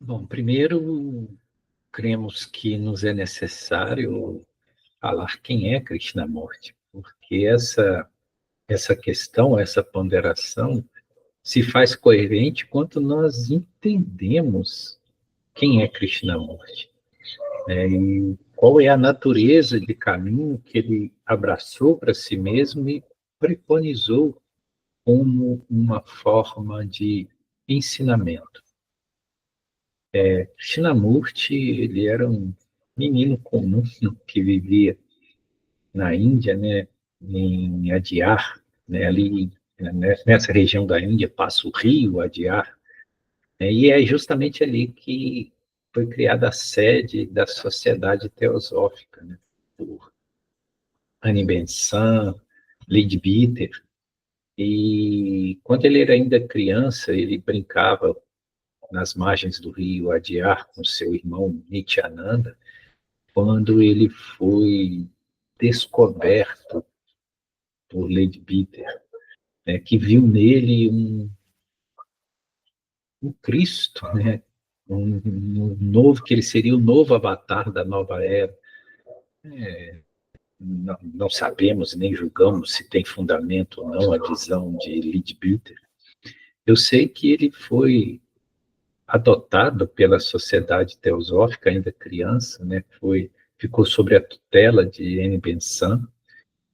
Bom, primeiro, cremos que nos é necessário falar quem é Krishnamurti, porque essa questão, essa ponderação, se faz coerente quando nós entendemos quem é Krishnamurti, né? E qual é a natureza de caminho que ele abraçou para si mesmo e preconizou como uma forma de ensinamento. Krishnamurti, ele era um menino comum que vivia na Índia, né, em Adyar, né, ali nessa região da Índia passa o rio Adyar, né, e é justamente ali que foi criada a sede da Sociedade Teosófica, né, por Annie Besant, Leadbeater. E quando ele era ainda criança, ele brincava nas margens do rio Adyar com seu irmão Nityananda, quando ele foi descoberto por Leadbeater, né, que viu nele um Cristo, né, um novo, que ele seria o novo avatar da nova era. Não sabemos nem julgamos se tem fundamento ou não a visão de Leadbeater. Eu sei que ele foi adotado pela Sociedade Teosófica ainda criança, né, ficou sob a tutela de Annie Besant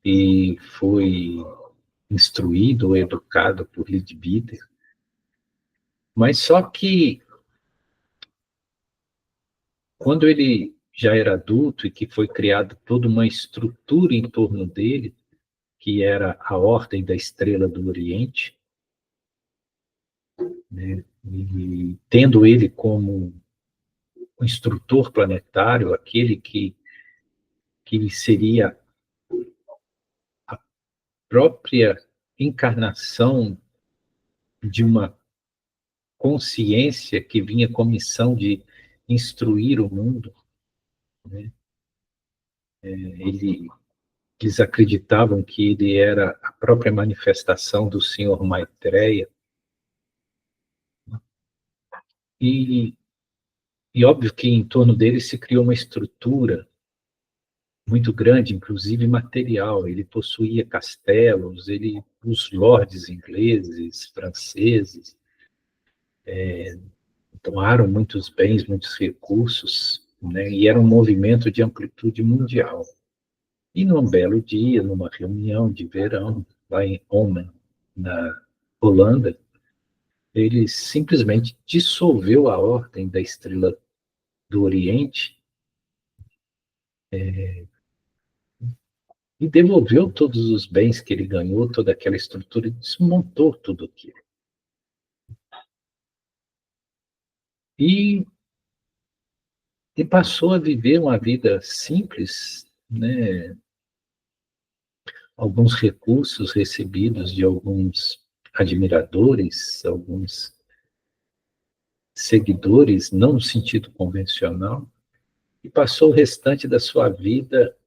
e foi instruído ou educado por Leadbeater. Mas só que quando ele já era adulto e que foi criada toda uma estrutura em torno dele, que era a Ordem da Estrela do Oriente, né? E tendo ele como um instrutor planetário, aquele que seria a própria encarnação de uma consciência que vinha com a missão de instruir o mundo, né? Eles acreditavam que ele era a própria manifestação do Senhor Maitreya. E, e óbvio que em torno dele se criou uma estrutura muito grande, inclusive material. Ele possuía castelos, os lordes ingleses, franceses, tomaram muitos bens, muitos recursos, né? E era um movimento de amplitude mundial. E num belo dia, numa reunião de verão, lá em Ommen, na Holanda, ele simplesmente dissolveu a Ordem da Estrela do Oriente e devolveu todos os bens que ele ganhou, toda aquela estrutura, e desmontou tudo aquilo. E, e passou a viver uma vida simples, né? Alguns recursos recebidos de alguns admiradores, alguns seguidores, não no sentido convencional, e passou o restante da sua vida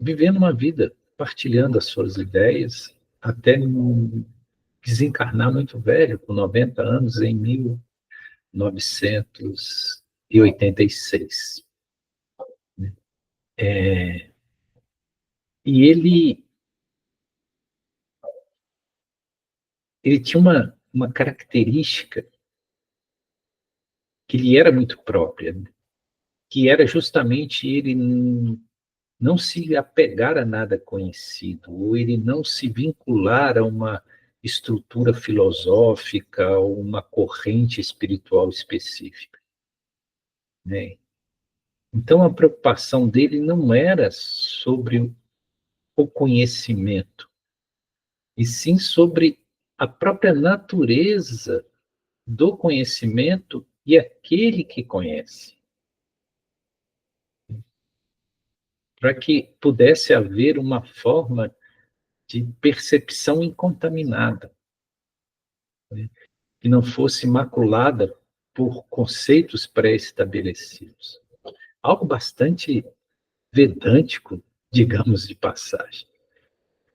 vivendo uma vida, partilhando as suas ideias, até desencarnar muito velho, com 90 anos, em 1986. E ele tinha uma característica que lhe era muito própria, que era justamente ele não se apegar a nada conhecido, ou ele não se vincular a uma estrutura filosófica ou uma corrente espiritual específica, né? Então, a preocupação dele não era sobre o conhecimento, e sim sobre a própria natureza do conhecimento e aquele que conhece, para que pudesse haver uma forma de percepção incontaminada, né? Que não fosse maculada por conceitos pré-estabelecidos. Algo bastante vedântico, digamos de passagem,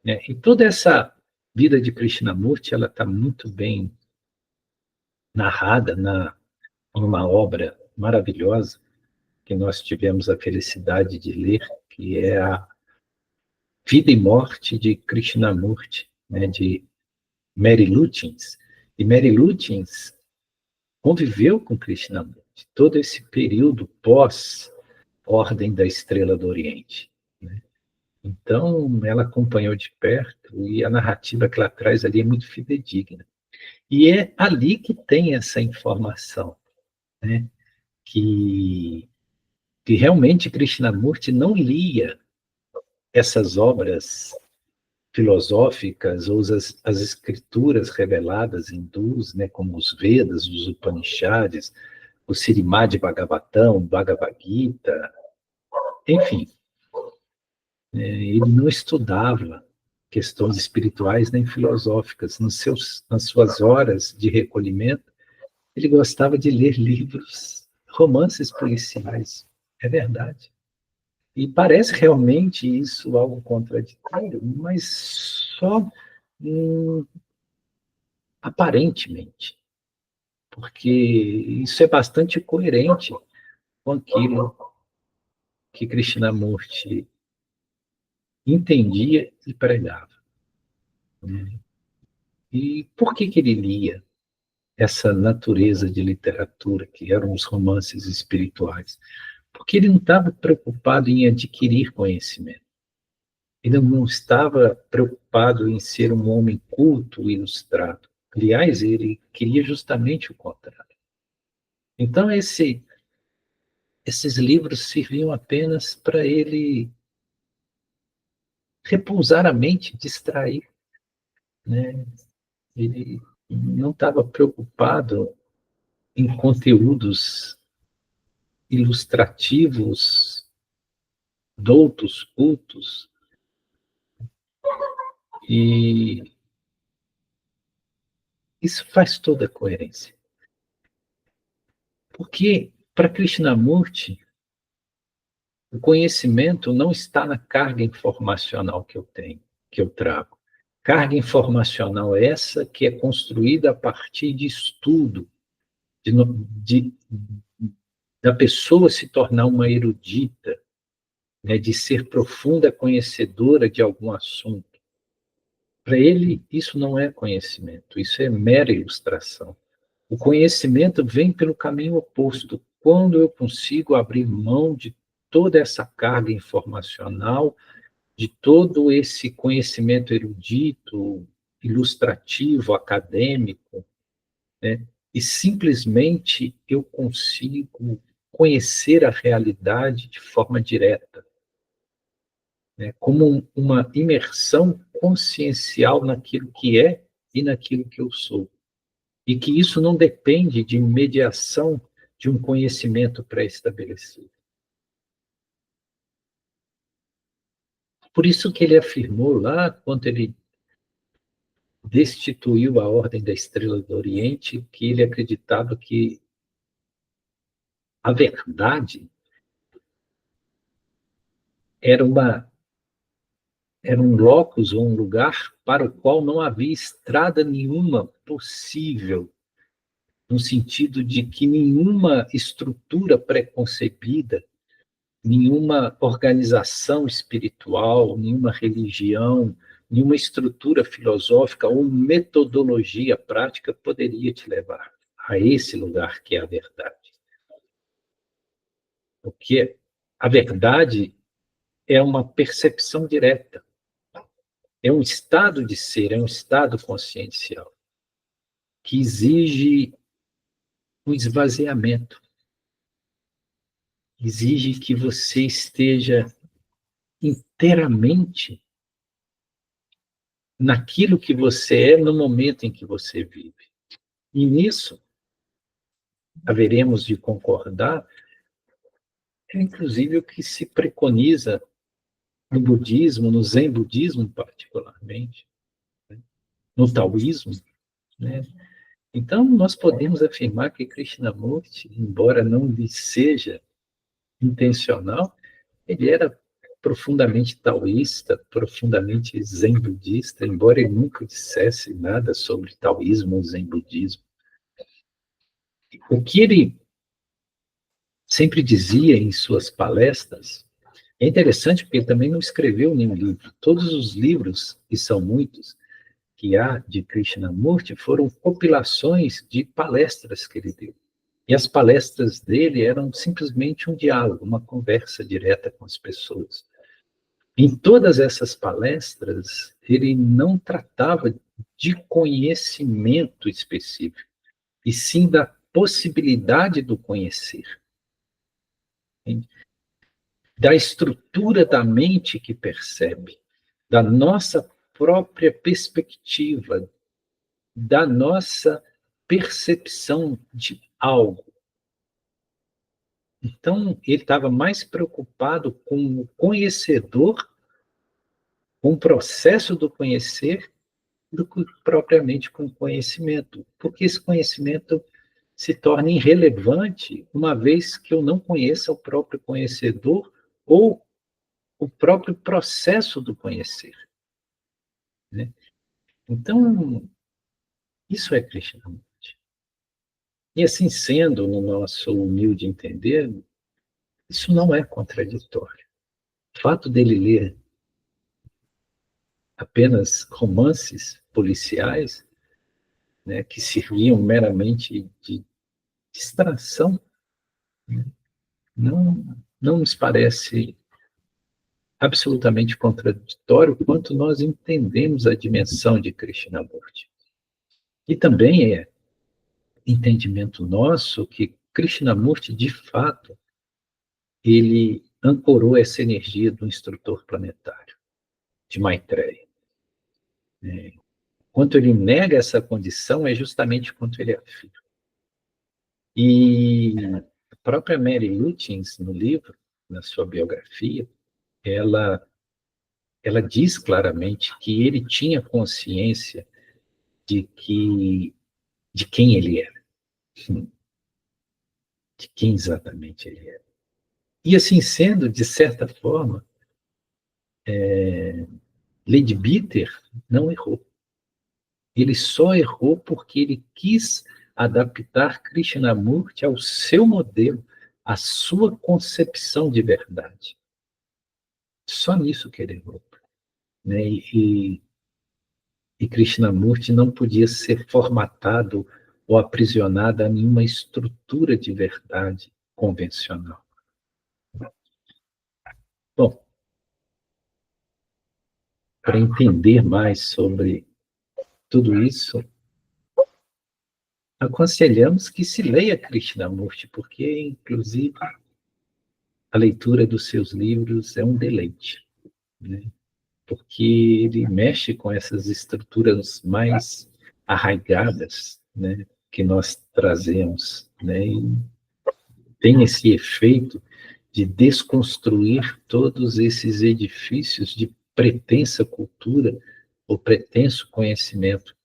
né? E toda essa vida de Krishnamurti, ela está muito bem narrada numa obra maravilhosa que nós tivemos a felicidade de ler, que é a Vida e Morte de Krishnamurti, né, de Mary Lutins. E Mary Lutins conviveu com Krishnamurti todo esse período pós-Ordem da Estrela do Oriente, né? Então, ela acompanhou de perto e a narrativa que ela traz ali é muito fidedigna. E é ali que tem essa informação, né? Que, que realmente Krishnamurti não lia essas obras filosóficas ou as escrituras reveladas hindus, né, como os Vedas, os Upanishads, o Srimad Bhagavatam, o Bhagavad Gita, enfim, ele não estudava questões espirituais nem filosóficas. Nas suas horas de recolhimento, ele gostava de ler livros, romances policiais. É verdade. E parece realmente isso algo contraditório, mas só aparentemente, porque isso é bastante coerente com aquilo que Krishnamurti entendia e pregava, né? E por que ele lia essa natureza de literatura, que eram os romances espirituais? Porque ele não estava preocupado em adquirir conhecimento. Ele não estava preocupado em ser um homem culto, ilustrado. Aliás, ele queria justamente o contrário. Então, esses livros serviam apenas para ele repousar a mente, distrair, né? Ele não estava preocupado em conteúdos ilustrativos, doutos, cultos, e isso faz toda a coerência. Porque, para Krishnamurti, o conhecimento não está na carga informacional que eu tenho, que eu trago. Carga informacional essa que é construída a partir de estudo, de, da pessoa se tornar uma erudita, né, de ser profunda conhecedora de algum assunto. Para ele, isso não é conhecimento, isso é mera ilustração. O conhecimento vem pelo caminho oposto, quando eu consigo abrir mão de toda essa carga informacional, de todo esse conhecimento erudito, ilustrativo, acadêmico, né? E simplesmente eu consigo conhecer a realidade de forma direta, né? Como uma imersão consciencial naquilo que é e naquilo que eu sou. E que isso não depende de mediação de um conhecimento pré-estabelecido. Por isso que ele afirmou lá, quando ele destituiu a Ordem da Estrela do Oriente, que ele acreditava que a verdade era era um locus ou um lugar para o qual não havia estrada nenhuma possível, no sentido de que nenhuma estrutura preconcebida, nenhuma organização espiritual, nenhuma religião, nenhuma estrutura filosófica ou metodologia prática poderia te levar a esse lugar que é a verdade. Porque a verdade é uma percepção direta, é um estado de ser, é um estado consciencial, que exige um esvaziamento, exige que você esteja inteiramente naquilo que você é no momento em que você vive. E nisso, haveremos de concordar, é inclusive o que se preconiza no budismo, no Zen budismo particularmente, né? No taoísmo, né? Então, nós podemos afirmar que Krishnamurti, embora não lhe seja intencional, ele era profundamente taoísta, profundamente zen budista, embora ele nunca dissesse nada sobre taoísmo ou zen budismo. O que ele sempre dizia em suas palestras é interessante porque ele também não escreveu nenhum livro. Todos os livros, e são muitos, que há de Krishnamurti foram compilações de palestras que ele deu. E as palestras dele eram simplesmente um diálogo, uma conversa direta com as pessoas. Em todas essas palestras, ele não tratava de conhecimento específico, e sim da possibilidade do conhecer, da estrutura da mente que percebe, da nossa própria perspectiva, da nossa percepção de algo. Então, ele estava mais preocupado com o conhecedor, com o processo do conhecer, do que propriamente com o conhecimento, porque esse conhecimento se torna irrelevante uma vez que eu não conheça o próprio conhecedor ou o próprio processo do conhecer, né? Então, isso é Krishnamurti. E assim sendo, no nosso humilde entender, isso não é contraditório. O fato dele ler apenas romances policiais, né, que serviam meramente de distração, né, não nos parece absolutamente contraditório quanto nós entendemos a dimensão de Krishnamurti. E também é entendimento nosso que Krishnamurti, de fato, ele ancorou essa energia do instrutor planetário, de Maitreya. Quanto ele nega essa condição, é justamente quanto ele afirma. E a própria Mary Lutens, no livro, na sua biografia, ela diz claramente que ele tinha consciência de quem ele era, de quem exatamente ele era. E assim sendo, de certa forma, Leadbeater não errou. Ele só errou porque ele quis adaptar Krishnamurti ao seu modelo, à sua concepção de verdade. Só nisso que ele errou, né? E Krishnamurti não podia ser formatado ou aprisionado a nenhuma estrutura de verdade convencional. Bom, para entender mais sobre tudo isso, aconselhamos que se leia Krishnamurti, porque, inclusive, a leitura dos seus livros é um deleite, né? Porque ele mexe com essas estruturas mais arraigadas, né, que nós trazemos, né, e tem esse efeito de desconstruir todos esses edifícios de pretensa cultura ou pretenso conhecimento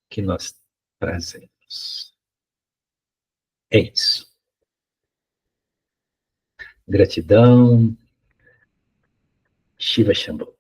que nós trazemos. É isso. Gratidão. Shiva Shambhu.